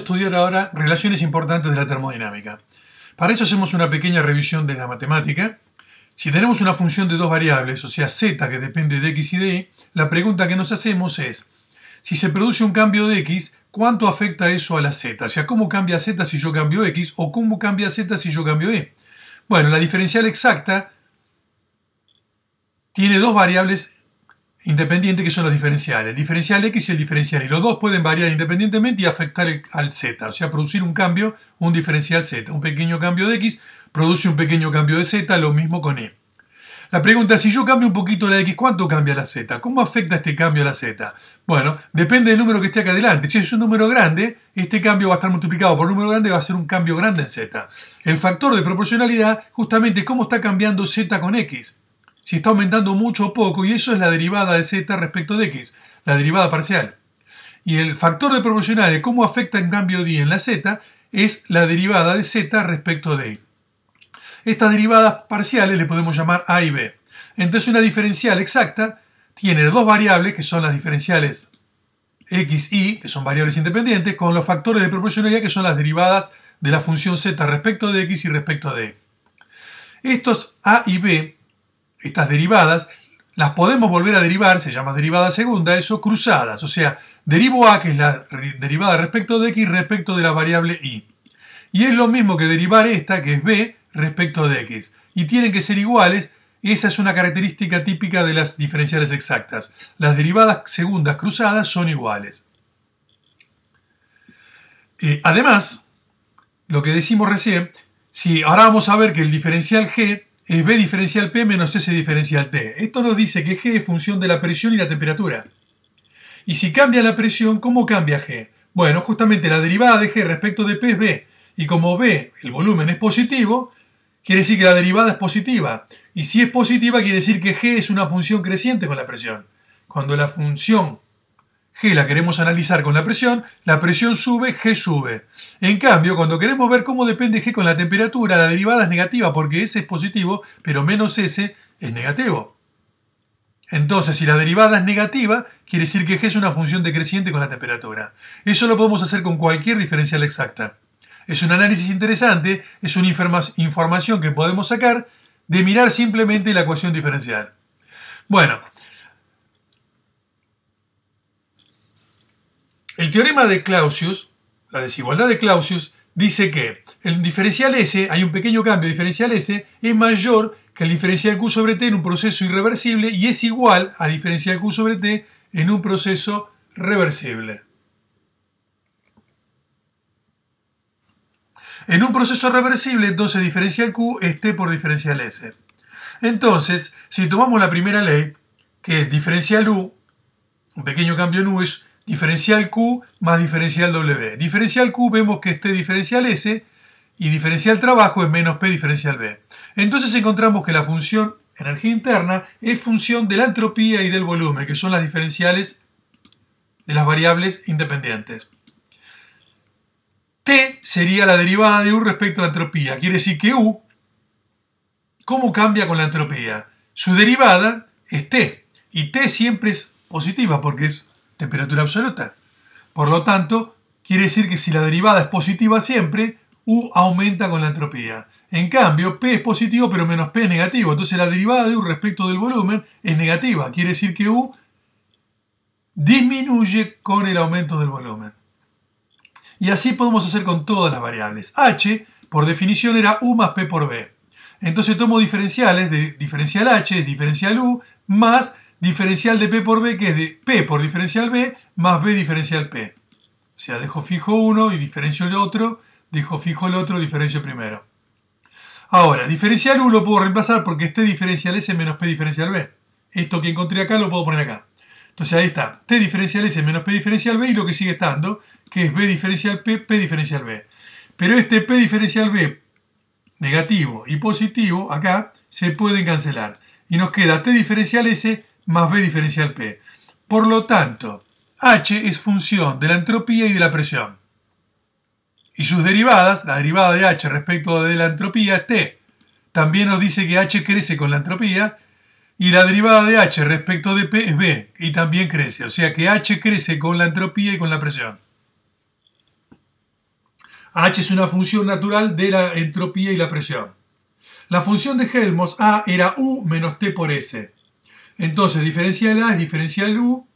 Estudiar ahora relaciones importantes de la termodinámica. Para eso hacemos una pequeña revisión de la matemática. Si tenemos una función de dos variables, o sea z que depende de x y de y, la pregunta que nos hacemos es, si se produce un cambio de x, ¿cuánto afecta eso a la z? O sea, ¿cómo cambia z si yo cambio x o cómo cambia z si yo cambio y? Bueno, la diferencial exacta tiene dos variables independientes que son los diferenciales, el diferencial x y el diferencial y. Los dos pueden variar independientemente y afectar al z, o sea, producir un cambio, un diferencial z. Un pequeño cambio de x produce un pequeño cambio de z, lo mismo con y. La pregunta es, si yo cambio un poquito la x, ¿cuánto cambia la z? ¿Cómo afecta este cambio a la z? Bueno, depende del número que esté acá adelante. Si es un número grande, este cambio va a estar multiplicado por un número grande, va a ser un cambio grande en z. El factor de proporcionalidad justamente es cómo está cambiando z con x. Si está aumentando mucho o poco, y eso es la derivada de z respecto de x, la derivada parcial. Y el factor de proporcionalidad de cómo afecta en cambio de y en la z es la derivada de z respecto de y. Estas derivadas parciales le podemos llamar a y b. Entonces una diferencial exacta tiene dos variables que son las diferenciales x y, que son variables independientes, con los factores de proporcionalidad que son las derivadas de la función z respecto de x y respecto de y. Estos a y b, estas derivadas, las podemos volver a derivar, se llama derivada segunda, eso cruzadas, o sea, derivo a, que es la derivada respecto de x, respecto de la variable y. Y es lo mismo que derivar esta, que es b, respecto de x. Y tienen que ser iguales, esa es una característica típica de las diferenciales exactas. Las derivadas segundas cruzadas son iguales. Además, lo que decimos recién, si ahora vamos a ver que el diferencial g es b diferencial p menos s diferencial t. Esto nos dice que g es función de la presión y la temperatura. Y si cambia la presión, ¿cómo cambia g? Bueno, justamente la derivada de g respecto de p es b. Y como b, el volumen, es positivo, quiere decir que la derivada es positiva. Y si es positiva, quiere decir que g es una función creciente con la presión. Cuando la función g la queremos analizar con la presión sube, g sube. En cambio, cuando queremos ver cómo depende g con la temperatura, la derivada es negativa porque s es positivo, pero menos s es negativo. Entonces, si la derivada es negativa, quiere decir que g es una función decreciente con la temperatura. Eso lo podemos hacer con cualquier diferencial exacta. Es un análisis interesante, es una información que podemos sacar de mirar simplemente la ecuación diferencial. Bueno, el teorema de Clausius, la desigualdad de Clausius, dice que el diferencial S, hay un pequeño cambio, el diferencial S es mayor que el diferencial Q sobre T en un proceso irreversible y es igual a diferencial Q sobre T en un proceso reversible. En un proceso reversible, entonces diferencial Q es T por diferencial S. Entonces, si tomamos la primera ley, que es diferencial U, un pequeño cambio en U es diferencial Q más diferencial W. Diferencial Q vemos que es T diferencial S y diferencial trabajo es menos P diferencial B. Entonces encontramos que la función energía interna es función de la entropía y del volumen, que son las diferenciales de las variables independientes. T sería la derivada de U respecto a la entropía. Quiere decir que U, ¿cómo cambia con la entropía? Su derivada es T. Y T siempre es positiva porque es temperatura absoluta. Por lo tanto, quiere decir que si la derivada es positiva siempre, U aumenta con la entropía. En cambio, P es positivo pero menos P es negativo. Entonces la derivada de U respecto del volumen es negativa. Quiere decir que U disminuye con el aumento del volumen. Y así podemos hacer con todas las variables. H, por definición, era U más P por B. Entonces tomo diferenciales de diferencial H, es diferencial U, más diferencial de P por B, que es de P por diferencial B, más B diferencial P. O sea, dejo fijo uno y diferencio el otro, dejo fijo el otro, diferencio primero. Ahora, diferencial U lo puedo reemplazar porque es T diferencial S menos P diferencial B. Esto que encontré acá lo puedo poner acá. Entonces ahí está, T diferencial S menos P diferencial B y lo que sigue estando, que es B diferencial P, P diferencial B. Pero este P diferencial B negativo y positivo acá se pueden cancelar. Y nos queda T diferencial S más B diferencial P. Por lo tanto, H es función de la entropía y de la presión. Y sus derivadas, la derivada de H respecto de la entropía es T. También nos dice que H crece con la entropía. Y la derivada de H respecto de P es B, y también crece. O sea que H crece con la entropía y con la presión. H es una función natural de la entropía y la presión. La función de Helmholtz A era U menos T por S. Entonces diferencial A es diferencial U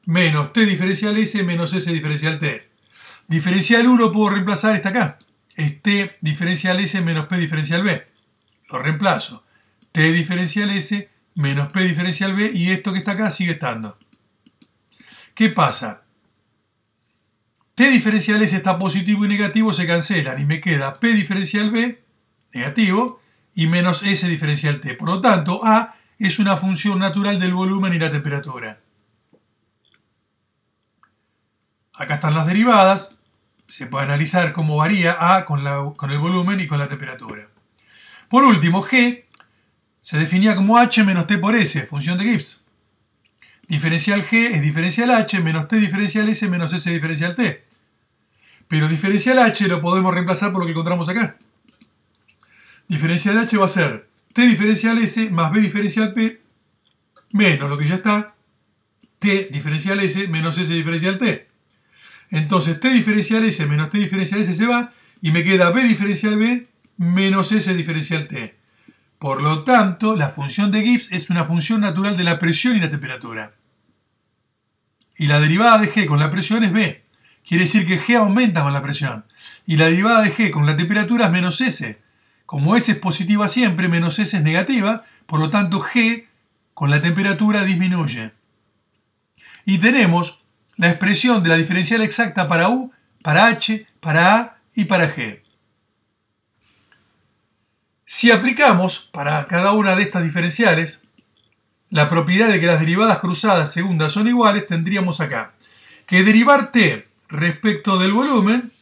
menos T diferencial S menos S diferencial T. Diferencial U lo puedo reemplazar, está acá. Es T diferencial S menos P diferencial B. Lo reemplazo. T diferencial S menos P diferencial B y esto que está acá sigue estando. ¿Qué pasa? T diferencial S está positivo y negativo, se cancelan y me queda P diferencial B, negativo, y menos S diferencial T. Por lo tanto, A es una función natural del volumen y la temperatura. Acá están las derivadas. Se puede analizar cómo varía A con el volumen y con la temperatura. Por último, G se definía como H menos T por S, función de Gibbs. Diferencial G es diferencial H menos T diferencial S menos S diferencial T. Pero diferencial H lo podemos reemplazar por lo que encontramos acá. Diferencial H va a ser T diferencial S más B diferencial P menos lo que ya está, T diferencial S menos S diferencial T. Entonces T diferencial S menos T diferencial S se va y me queda B diferencial B menos S diferencial T. Por lo tanto, la función de Gibbs es una función natural de la presión y la temperatura. Y la derivada de G con la presión es B. Quiere decir que G aumenta con la presión. Y la derivada de G con la temperatura es menos S. Como S es positiva siempre, menos S es negativa, por lo tanto G con la temperatura disminuye. Y tenemos la expresión de la diferencial exacta para U, para H, para A y para G. Si aplicamos para cada una de estas diferenciales la propiedad de que las derivadas cruzadas segundas son iguales, tendríamos acá que derivar T respecto del volumen,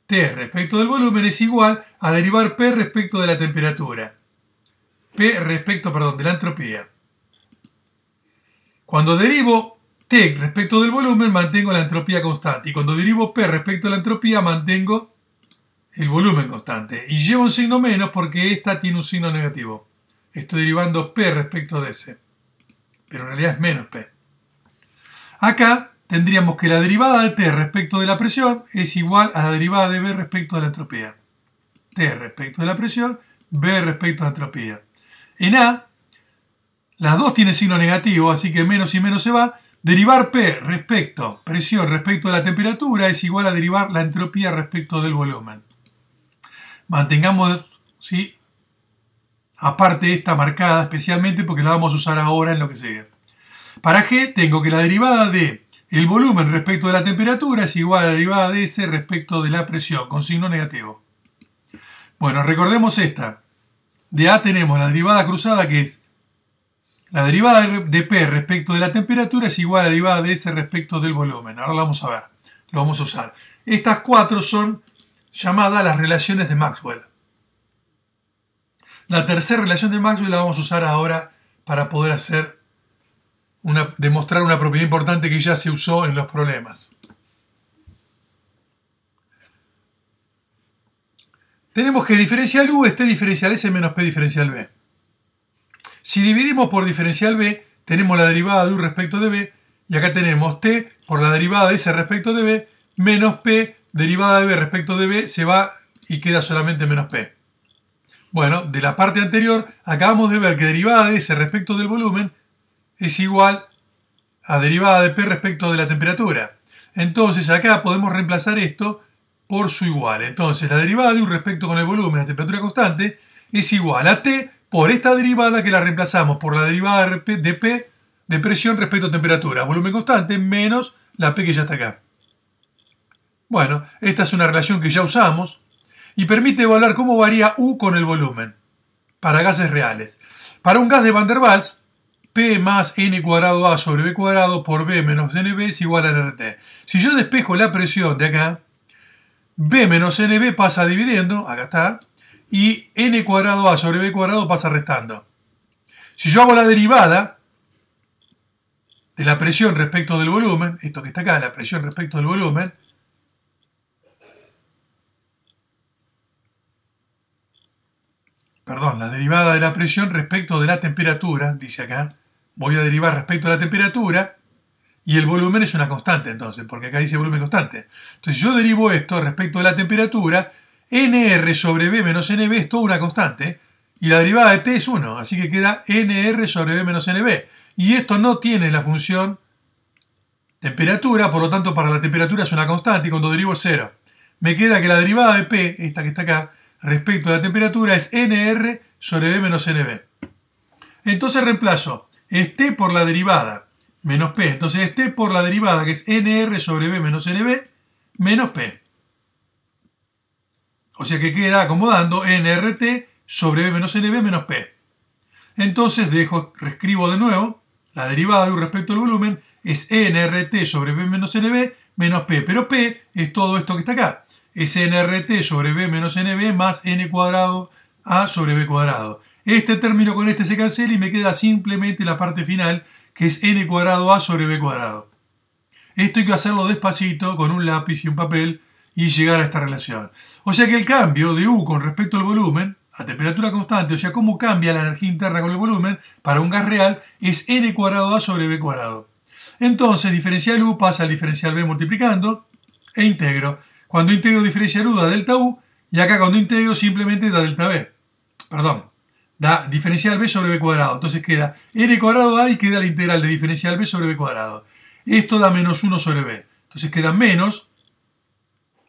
es igual a derivar P respecto de la temperatura. De la entropía. Cuando derivo T respecto del volumen, mantengo la entropía constante. Y cuando derivo P respecto de la entropía, mantengo el volumen constante. Y llevo un signo menos porque esta tiene un signo negativo. Estoy derivando P respecto de S. Pero en realidad es menos P. Acá tendríamos que la derivada de T respecto de la presión es igual a la derivada de B respecto de la entropía. T respecto de la presión, B respecto de la entropía. En A, las dos tienen signo negativo, así que menos y menos se va. Derivar P presión respecto de la temperatura es igual a derivar la entropía respecto del volumen. Mantengamos, ¿sí?, aparte esta marcada especialmente porque la vamos a usar ahora en lo que sigue. Para G tengo que la derivada de el volumen respecto de la temperatura es igual a la derivada de S respecto de la presión, con signo negativo. Bueno, recordemos esta. De A tenemos la derivada cruzada que es la derivada de P respecto de la temperatura es igual a la derivada de S respecto del volumen. Ahora lo vamos a ver, lo vamos a usar. Estas cuatro son llamadas las relaciones de Maxwell. La tercera relación de Maxwell la vamos a usar ahora para poder demostrar una propiedad importante que ya se usó en los problemas. Tenemos que diferencial U es T diferencial S menos P diferencial B. Si dividimos por diferencial B, tenemos la derivada de U respecto de B, y acá tenemos T por la derivada de S respecto de B, menos P, derivada de B respecto de B, se va y queda solamente menos P. Bueno, de la parte anterior, acabamos de ver que derivada de S respecto del volumen es igual a derivada de P respecto de la temperatura. Entonces acá podemos reemplazar esto por su igual. Entonces la derivada de U respecto con el volumen, la temperatura constante, es igual a T por esta derivada que la reemplazamos por la derivada de P de presión respecto a temperatura, volumen constante, menos la P que ya está acá. Bueno, esta es una relación que ya usamos y permite evaluar cómo varía U con el volumen para gases reales. Para un gas de Van der Waals, P más N cuadrado A sobre B cuadrado por B menos NB es igual a RT. Si yo despejo la presión de acá, B menos NB pasa dividiendo, acá está, y N cuadrado A sobre B cuadrado pasa restando. Si yo hago la derivada de la presión respecto del volumen, esto que está acá, la presión respecto del volumen, la derivada de la presión respecto de la temperatura, dice acá, voy a derivar respecto a la temperatura, y el volumen es una constante entonces, porque acá dice volumen constante. Entonces yo derivo esto respecto de la temperatura, nr sobre b menos nb es toda una constante, y la derivada de t es 1, así que queda nr sobre b menos nb. Y esto no tiene la función temperatura, por lo tanto para la temperatura es una constante, y cuando derivo es 0. Me queda que la derivada de p, esta que está acá, respecto a la temperatura es nr sobre b menos nb. Entonces reemplazo t por la derivada menos p. Entonces t por la derivada, que es nr sobre b menos nb, menos p. O sea que queda acomodando nrt sobre b menos nb menos p. Entonces reescribo de nuevo la derivada de u respecto al volumen es nrt sobre b menos nb menos p. Pero p es todo esto que está acá. Es nrt sobre b menos nb más n cuadrado a sobre b cuadrado. Este término con este se cancela y me queda simplemente la parte final, que es n cuadrado a sobre b cuadrado. Esto hay que hacerlo despacito con un lápiz y un papel y llegar a esta relación. O sea que el cambio de u con respecto al volumen a temperatura constante, o sea, cómo cambia la energía interna con el volumen para un gas real, es n cuadrado a sobre b cuadrado. Entonces, diferencial u pasa al diferencial b multiplicando e integro. Cuando integro diferencial u da delta u, y acá cuando integro simplemente da delta b. Perdón, da diferencial b sobre b cuadrado. Entonces queda n cuadrado a y queda la integral de diferencial b sobre b cuadrado. Esto da menos 1 sobre b. Entonces queda menos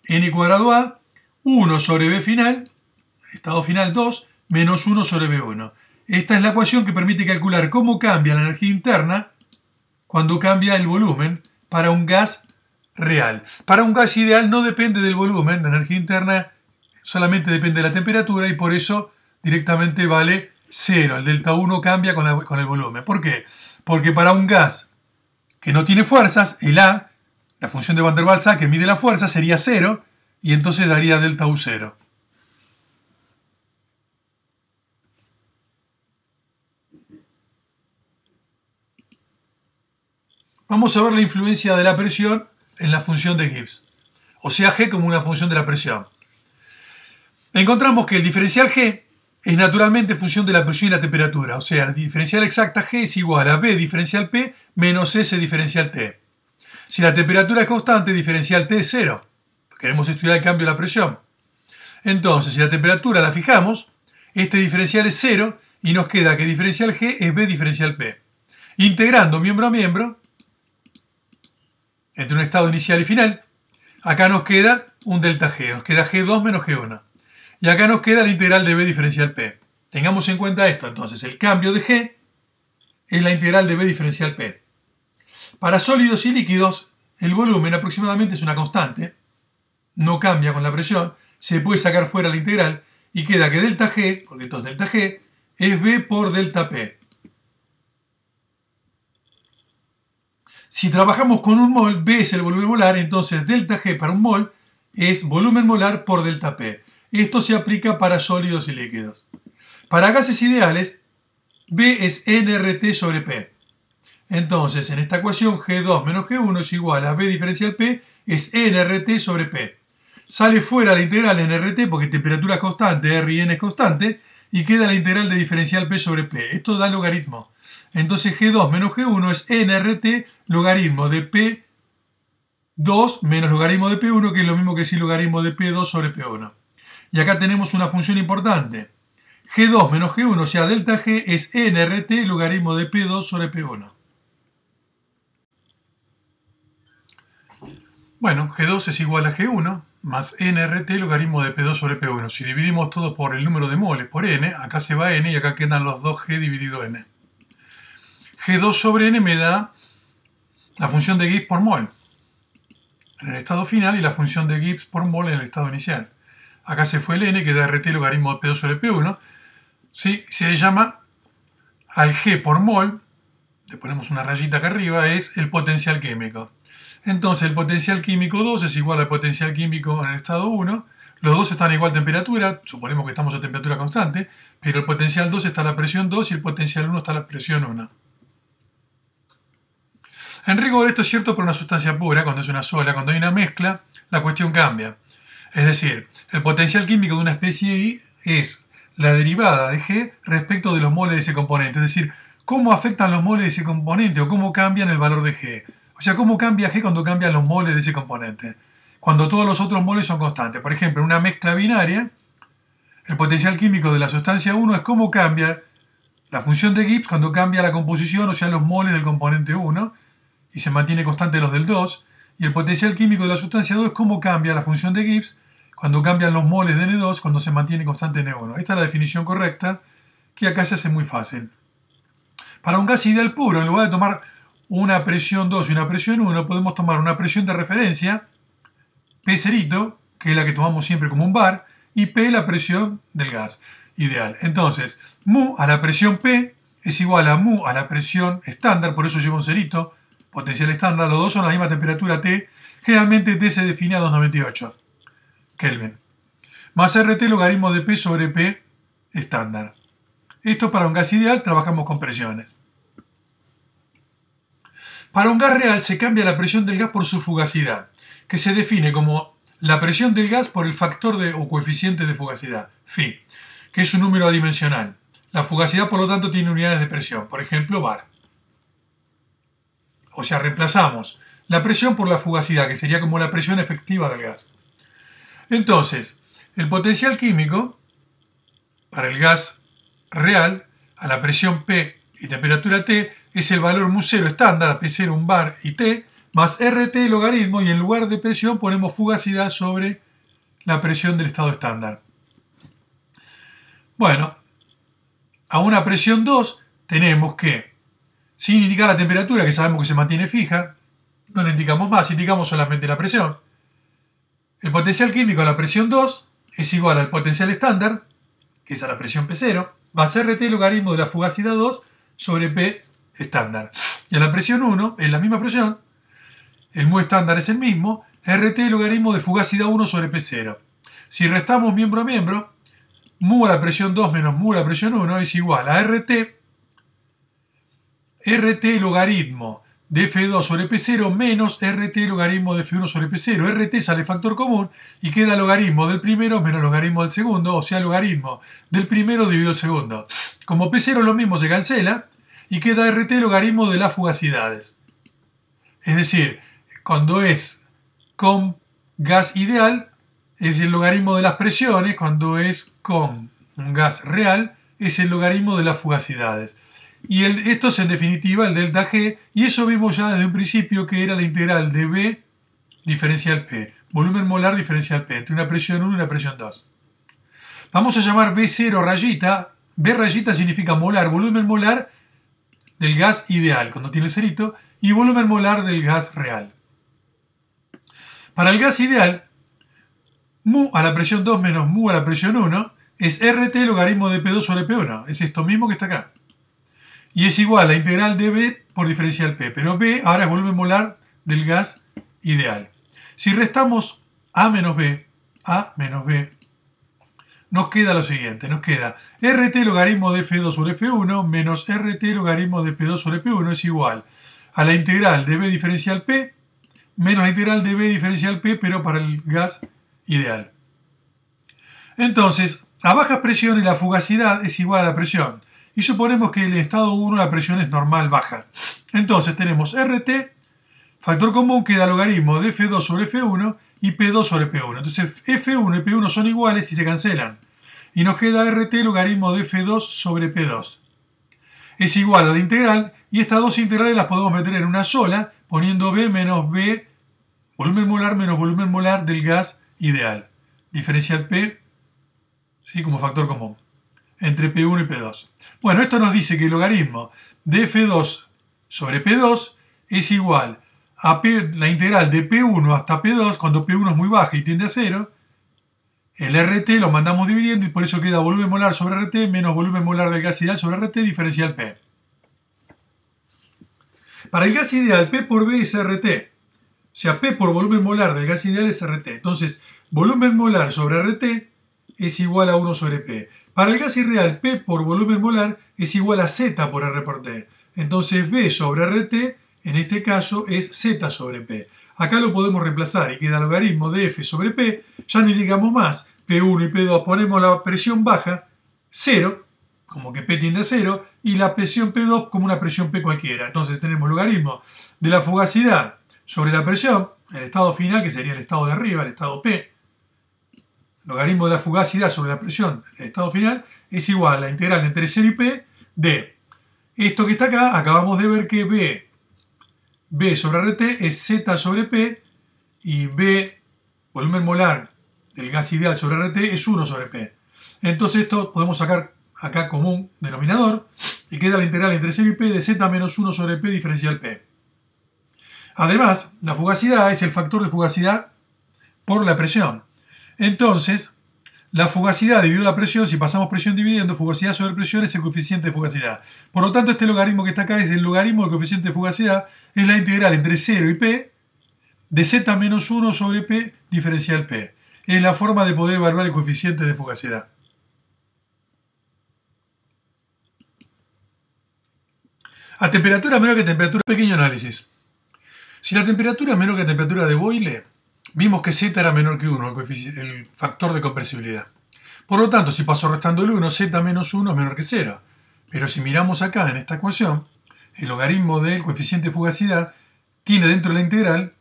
n cuadrado a, 1 sobre b final, estado final 2, menos 1 sobre b1. Esta es la ecuación que permite calcular cómo cambia la energía interna cuando cambia el volumen para un gas real. Para un gas ideal no depende del volumen, la energía interna solamente depende de la temperatura y por eso directamente vale 0. El delta 1 cambia con el volumen. ¿Por qué? Porque para un gas que no tiene fuerzas, el A, la función de Van der Waals A que mide la fuerza, sería 0 y entonces daría delta U 0. Vamos a ver la influencia de la presión en la función de Gibbs, o sea G como una función de la presión. Encontramos que el diferencial G es naturalmente función de la presión y la temperatura, o sea, la diferencial exacta G es igual a B diferencial P menos S diferencial T. Si la temperatura es constante, diferencial T es 0. Queremos estudiar el cambio de la presión. Entonces, si la temperatura la fijamos, este diferencial es 0 y nos queda que diferencial G es B diferencial P. Integrando miembro a miembro, entre un estado inicial y final, acá nos queda un delta G, nos queda G2 menos G1. Y acá nos queda la integral de B diferencial P. Tengamos en cuenta esto, entonces, el cambio de G es la integral de B diferencial P. Para sólidos y líquidos, el volumen aproximadamente es una constante, no cambia con la presión, se puede sacar fuera la integral y queda que delta G, porque esto es delta G, es B por delta P. Si trabajamos con un mol, B es el volumen molar, entonces delta G para un mol es volumen molar por delta P. Esto se aplica para sólidos y líquidos. Para gases ideales, B es nRT sobre P. Entonces, en esta ecuación, G2 menos G1 es igual a B diferencial P, es nRT sobre P. Sale fuera la integral nRT porque temperatura es constante, R y N es constante, y queda la integral de diferencial P sobre P. Esto da logaritmo. Entonces, G2 menos G1 es nRT logaritmo de P2 menos logaritmo de P1, que es lo mismo que decir logaritmo de P2 sobre P1. Y acá tenemos una función importante. G2 menos G1, o sea, delta G, es nRT logaritmo de P2 sobre P1. Bueno, G2 es igual a G1 más nRT logaritmo de P2 sobre P1. Si dividimos todo por el número de moles por n, acá se va n y acá quedan los 2G dividido n. G2 sobre n me da la función de Gibbs por mol en el estado final y la función de Gibbs por mol en el estado inicial. Acá se fue el n, que da RT logaritmo de P2 sobre P1. ¿Sí? Se le llama al G por mol, le ponemos una rayita acá arriba, es el potencial químico. Entonces el potencial químico 2 es igual al potencial químico en el estado 1. Los dos están a igual temperatura, suponemos que estamos a temperatura constante, pero el potencial 2 está a la presión 2 y el potencial 1 está a la presión 1. En rigor esto es cierto para una sustancia pura, cuando es una sola. Cuando hay una mezcla, la cuestión cambia. Es decir, el potencial químico de una especie I es la derivada de G respecto de los moles de ese componente. Es decir, cómo afectan los moles de ese componente o cómo cambian el valor de G. O sea, ¿cómo cambia G cuando cambian los moles de ese componente? Cuando todos los otros moles son constantes. Por ejemplo, en una mezcla binaria, el potencial químico de la sustancia 1 es cómo cambia la función de Gibbs cuando cambia la composición, o sea, los moles del componente 1, y se mantiene constante los del 2. Y el potencial químico de la sustancia 2 es cómo cambia la función de Gibbs cuando cambian los moles de N2 cuando se mantiene constante N1. Esta es la definición correcta, que acá se hace muy fácil. Para un gas ideal puro, en lugar de tomar una presión 2 y una presión 1, podemos tomar una presión de referencia, P0, que es la que tomamos siempre como un bar, y P la presión del gas ideal. Entonces, mu a la presión P es igual a mu a la presión estándar, por eso lleva un cerito, potencial estándar, los dos son a la misma temperatura T, generalmente T se define a 298 Kelvin, más RT logaritmo de P sobre P estándar. Esto para un gas ideal trabajamos con presiones. Para un gas real se cambia la presión del gas por su fugacidad, que se define como la presión del gas por el factor o coeficiente de fugacidad, phi, que es un número adimensional. La fugacidad, por lo tanto, tiene unidades de presión, por ejemplo, bar. O sea, reemplazamos la presión por la fugacidad, que sería como la presión efectiva del gas. Entonces, el potencial químico para el gas real a la presión P y temperatura T es el valor mu0 estándar, P0 un bar y T, más RT logaritmo, y en lugar de presión ponemos fugacidad sobre la presión del estado estándar. Bueno, a una presión 2 tenemos que, sin indicar la temperatura, que sabemos que se mantiene fija, no le indicamos más, indicamos solamente la presión. El potencial químico a la presión 2 es igual al potencial estándar, que es a la presión P0, más RT logaritmo de la fugacidad 2 sobre P estándar. Y a la presión 1, en la misma presión, el mu estándar es el mismo, RT logaritmo de fugacidad 1 sobre P0. Si restamos miembro a miembro, mu a la presión 2 menos mu a la presión 1 es igual a RT logaritmo de F2 sobre P0 menos RT logaritmo de F1 sobre P0. RT sale factor común y queda logaritmo del primero menos logaritmo del segundo, o sea, logaritmo del primero dividido el segundo. Como P0 lo mismo se cancela y queda RT logaritmo de las fugacidades. Es decir, cuando es con gas ideal es el logaritmo de las presiones, cuando es con un gas real es el logaritmo de las fugacidades. Y esto es en definitiva el delta G, y eso vimos ya desde un principio que era la integral de B diferencial P, volumen molar diferencial P, entre una presión 1 y una presión 2. Vamos a llamar B0 rayita, B rayita significa molar, volumen molar del gas ideal, cuando tiene el cerito, y volumen molar del gas real. Para el gas ideal, mu a la presión 2 menos mu a la presión 1 es RT logaritmo de P2 sobre P1, es esto mismo que está acá. Y es igual a la integral de B por diferencial P, pero B ahora es volumen molar del gas ideal. Si restamos A menos B, nos queda lo siguiente, nos queda RT logaritmo de F2 sobre F1 menos RT logaritmo de P2 sobre P1 es igual a la integral de B diferencial P menos la integral de B diferencial P, pero para el gas ideal. Entonces, a bajas presiones la fugacidad es igual a la presión. Y suponemos que en el estado 1 la presión es normal baja. Entonces tenemos RT, factor común queda logaritmo de F2 sobre F1 y P2 sobre P1. Entonces F1 y P1 son iguales y se cancelan. Y nos queda RT logaritmo de F2 sobre P2. Es igual a la integral, y estas dos integrales las podemos meter en una sola, poniendo B menos B, volumen molar menos volumen molar del gas ideal. Diferencial P, ¿sí?, como factor común, entre P1 y P2. Bueno, esto nos dice que el logaritmo de F2 sobre P2 es igual a la integral de P1 hasta P2, cuando P1 es muy baja y tiende a 0. El RT lo mandamos dividiendo y por eso queda volumen molar sobre RT menos volumen molar del gas ideal sobre RT diferencial P. Para el gas ideal, P por B es RT. O sea, P por volumen molar del gas ideal es RT. Entonces, volumen molar sobre RT es igual a 1 sobre P. Para el gas irreal, P por volumen molar es igual a Z por R por T. Entonces B sobre RT, en este caso, es Z sobre P. Acá lo podemos reemplazar y queda logaritmo de F sobre P. Ya no digamos más, P1 y P2, ponemos la presión baja, 0, como que P tiende a 0, y la presión P2 como una presión P cualquiera. Entonces tenemos logaritmo de la fugacidad sobre la presión, el estado final, que sería el estado de arriba, el estado P. Logaritmo de la fugacidad sobre la presión, el estado final, es igual a la integral entre 0 y P de esto que está acá. Acabamos de ver que B sobre RT es Z sobre P, y B, volumen molar del gas ideal sobre RT, es 1 sobre P. Entonces esto podemos sacar acá como un denominador y queda la integral entre 0 y P de Z menos 1 sobre P diferencial P. Además, la fugacidad es el factor de fugacidad por la presión. Entonces, la fugacidad dividido la presión, si pasamos presión dividiendo, fugacidad sobre presión es el coeficiente de fugacidad. Por lo tanto, este logaritmo que está acá es el logaritmo del coeficiente de fugacidad, es la integral entre 0 y P de Z menos 1 sobre P diferencial P. Es la forma de poder evaluar el coeficiente de fugacidad. A temperatura menor que temperatura, pequeño análisis. Si la temperatura es menor que la temperatura de Boyle, vimos que Z era menor que 1, el factor de compresibilidad. Por lo tanto, si paso restando el 1, Z menos 1 es menor que 0. Pero si miramos acá en esta ecuación, el logaritmo del coeficiente de fugacidad tiene dentro de la integral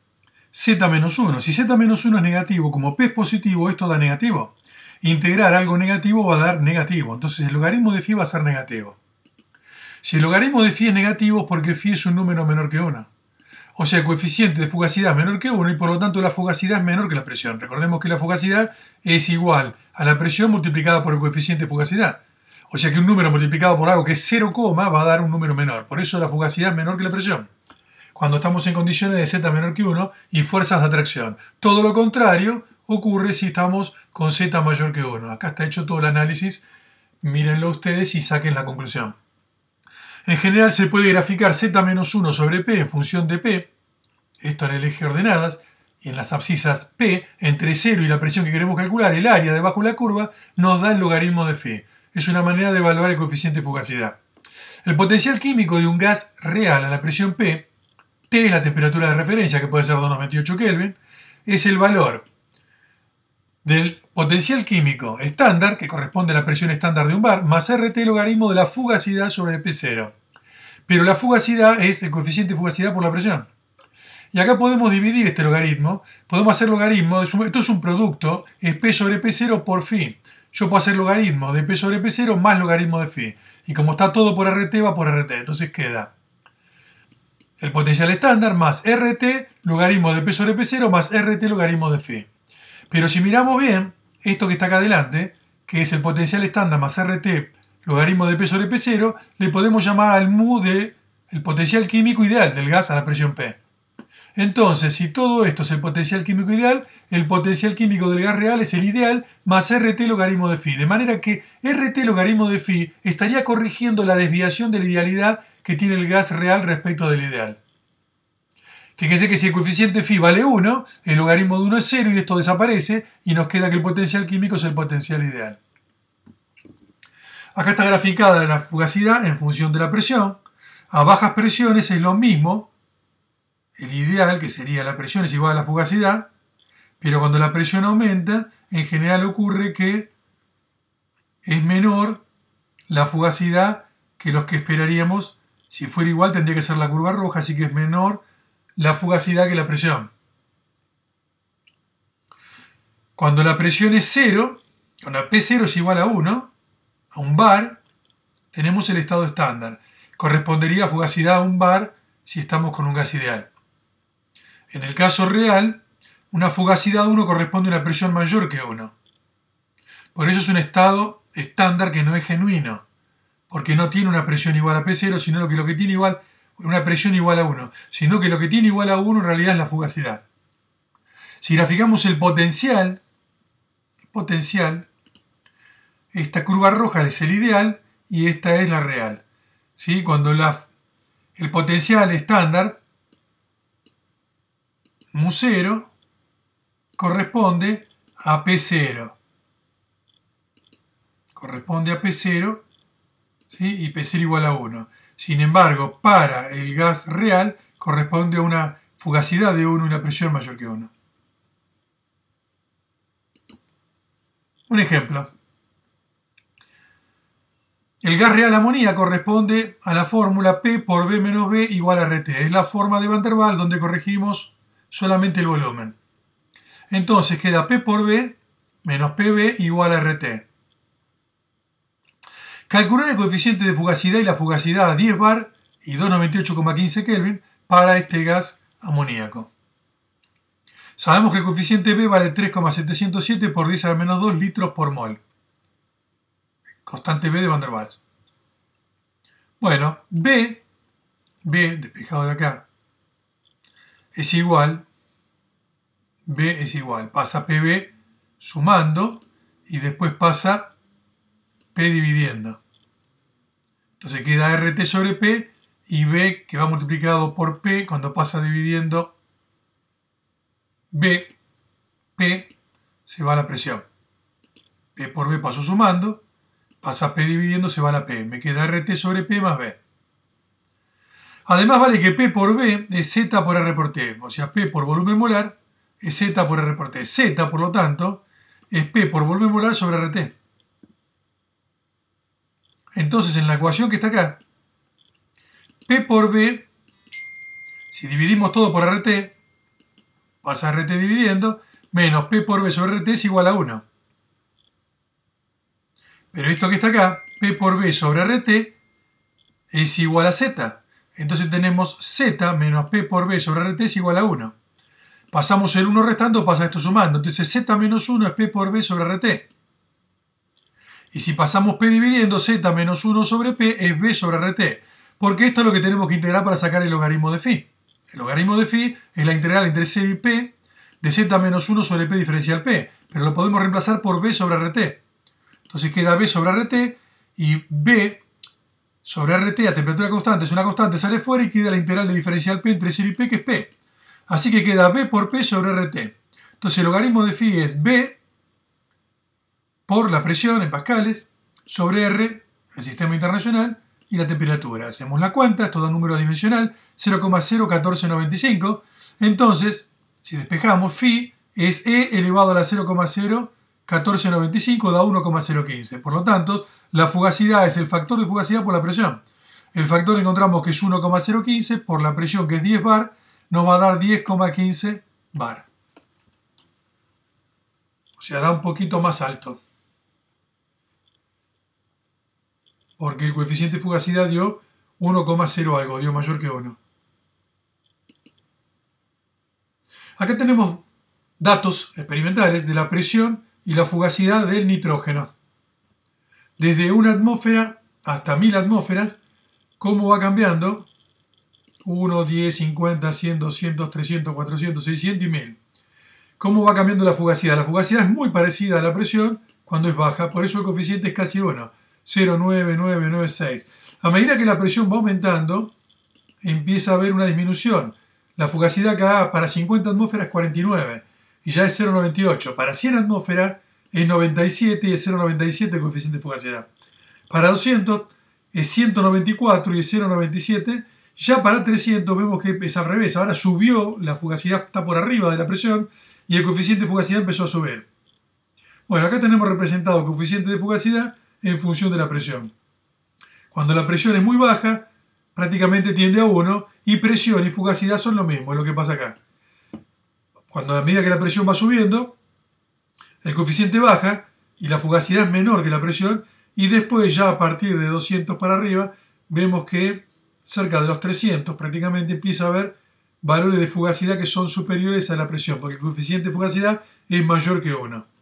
Z menos 1. Si Z menos 1 es negativo, como P es positivo, esto da negativo. Integrar algo negativo va a dar negativo. Entonces el logaritmo de phi va a ser negativo. Si el logaritmo de phi es negativo es porque phi es un número menor que 1. O sea, el coeficiente de fugacidad es menor que 1 y por lo tanto la fugacidad es menor que la presión. Recordemos que la fugacidad es igual a la presión multiplicada por el coeficiente de fugacidad. O sea que un número multiplicado por algo que es 0, va a dar un número menor. Por eso la fugacidad es menor que la presión, cuando estamos en condiciones de Z menor que 1 y fuerzas de atracción. Todo lo contrario ocurre si estamos con Z mayor que 1. Acá está hecho todo el análisis. Mírenlo ustedes y saquen la conclusión. En general se puede graficar Z menos 1 sobre P en función de P, esto en el eje ordenadas, y en las abscisas P, entre 0 y la presión que queremos calcular, el área debajo de la curva, nos da el logaritmo de phi. Es una manera de evaluar el coeficiente de fugacidad. El potencial químico de un gas real a la presión P, T es la temperatura de referencia, que puede ser 298 Kelvin, es el valor del potencial químico estándar, que corresponde a la presión estándar de un bar, más RT logaritmo de la fugacidad sobre el P0. Pero la fugacidad es el coeficiente de fugacidad por la presión. Y acá podemos dividir este logaritmo. Podemos hacer logaritmo, esto es un producto, es P sobre P0 por phi. Yo puedo hacer logaritmo de P sobre P0 más logaritmo de phi. Y como está todo por RT, va por RT. Entonces queda el potencial estándar más RT logaritmo de P sobre P0 más RT logaritmo de phi. Pero si miramos bien, esto que está acá adelante, que es el potencial estándar más RT logaritmo de P sobre P0, le podemos llamar al mu del potencial químico ideal del gas a la presión P. Entonces, si todo esto es el potencial químico ideal, el potencial químico del gas real es el ideal más RT logaritmo de phi. De manera que RT logaritmo de phi estaría corrigiendo la desviación de la idealidad que tiene el gas real respecto del ideal. Fíjense que si el coeficiente phi vale 1, el logaritmo de 1 es 0 y esto desaparece y nos queda que el potencial químico es el potencial ideal. Acá está graficada la fugacidad en función de la presión. A bajas presiones es lo mismo. El ideal, que sería la presión, es igual a la fugacidad. Pero cuando la presión aumenta, en general ocurre que es menor la fugacidad que los que esperaríamos. Si fuera igual tendría que ser la curva roja, así que es menor la fugacidad que la presión. Cuando la presión es 0, cuando P0 es igual a 1, a un bar, tenemos el estado estándar. Correspondería a fugacidad a un bar si estamos con un gas ideal. En el caso real, una fugacidad 1 corresponde a una presión mayor que 1. Por eso es un estado estándar que no es genuino, porque no tiene una presión igual a P0, sino que lo que tiene igual una presión igual a 1, sino que lo que tiene igual a 1 en realidad es la fugacidad. Si graficamos el potencial, esta curva roja es el ideal y esta es la real. ¿Sí? Cuando el potencial estándar, mu0, corresponde a P0. Corresponde a P0, ¿sí? Y P0 igual a 1. Sin embargo, para el gas real corresponde a una fugacidad de 1 y una presión mayor que 1. Un ejemplo. El gas real amonía corresponde a la fórmula P por B menos B igual a RT. Es la forma de Van der Waals donde corregimos solamente el volumen. Entonces queda P por B menos PB igual a RT. Calcular el coeficiente de fugacidad y la fugacidad a 10 bar y 298,15 Kelvin para este gas amoníaco. Sabemos que el coeficiente B vale 3,707 por 10 a la menos 2 litros por mol. Constante B de Van der Waals. Bueno, B despejado de acá, es igual, pasa PB sumando y después pasa P dividiendo. Entonces queda RT sobre P y B que va multiplicado por P cuando pasa dividiendo B, P se va a la presión. P por B pasó sumando, pasa P dividiendo, se va a la P. Me queda RT sobre P más B. Además vale que P por B es Z por R por T. O sea, P por volumen molar es Z por R por T. Z, por lo tanto, es P por volumen molar sobre RT. Entonces, en la ecuación que está acá, P por B, si dividimos todo por RT, pasa RT dividiendo, menos P por B sobre RT es igual a 1. Pero esto que está acá, P por B sobre RT, es igual a Z. Entonces tenemos Z menos P por B sobre RT es igual a 1. Pasamos el 1 restando, pasa esto sumando. Entonces Z menos 1 es P por B sobre RT. Y si pasamos P dividiendo, Z menos 1 sobre P es B sobre RT. Porque esto es lo que tenemos que integrar para sacar el logaritmo de phi. El logaritmo de phi es la integral entre C y P de Z menos 1 sobre P diferencial P. Pero lo podemos reemplazar por B sobre RT. Entonces queda B sobre RT y B sobre RT a temperatura constante es una constante, sale fuera y queda la integral de diferencial P entre 0 y P, que es P. Así que queda B por P sobre RT. Entonces el logaritmo de phi es B por la presión en pascales sobre R, el sistema internacional, y la temperatura. Hacemos la cuenta, esto da un número dimensional, 0,01495. Entonces, si despejamos, phi es E elevado a la 0,01495, da 1,015. Por lo tanto, la fugacidad es el factor de fugacidad por la presión. El factor encontramos que es 1,015 por la presión que es 10 bar, nos va a dar 10,15 bar. O sea, da un poquito más alto. Porque el coeficiente de fugacidad dio 1,0 algo, dio mayor que 1. Acá tenemos datos experimentales de la presión y la fugacidad del nitrógeno. Desde 1 atmósfera hasta 1000 atmósferas, cómo va cambiando. 1, 10, 50, 100, 200, 300, 400, 600 y 1000. ¿Cómo va cambiando la fugacidad? La fugacidad es muy parecida a la presión cuando es baja, por eso el coeficiente es casi 1. 0,9996. A medida que la presión va aumentando, empieza a haber una disminución. La fugacidad acá para 50 atmósferas es 49 y ya es 0,98. Para 100 atmósferas es 97 y es 0,97 el coeficiente de fugacidad. Para 200 es 194 y es 0,97. Ya para 300 vemos que es al revés. Ahora subió, la fugacidad está por arriba de la presión y el coeficiente de fugacidad empezó a subir. Bueno, acá tenemos representado el coeficiente de fugacidad en función de la presión. Cuando la presión es muy baja, prácticamente tiende a 1 y presión y fugacidad son lo mismo, es lo que pasa acá. Cuando a medida que la presión va subiendo, el coeficiente baja y la fugacidad es menor que la presión y después ya a partir de 200 para arriba vemos que cerca de los 300 prácticamente empieza a haber valores de fugacidad que son superiores a la presión porque el coeficiente de fugacidad es mayor que 1.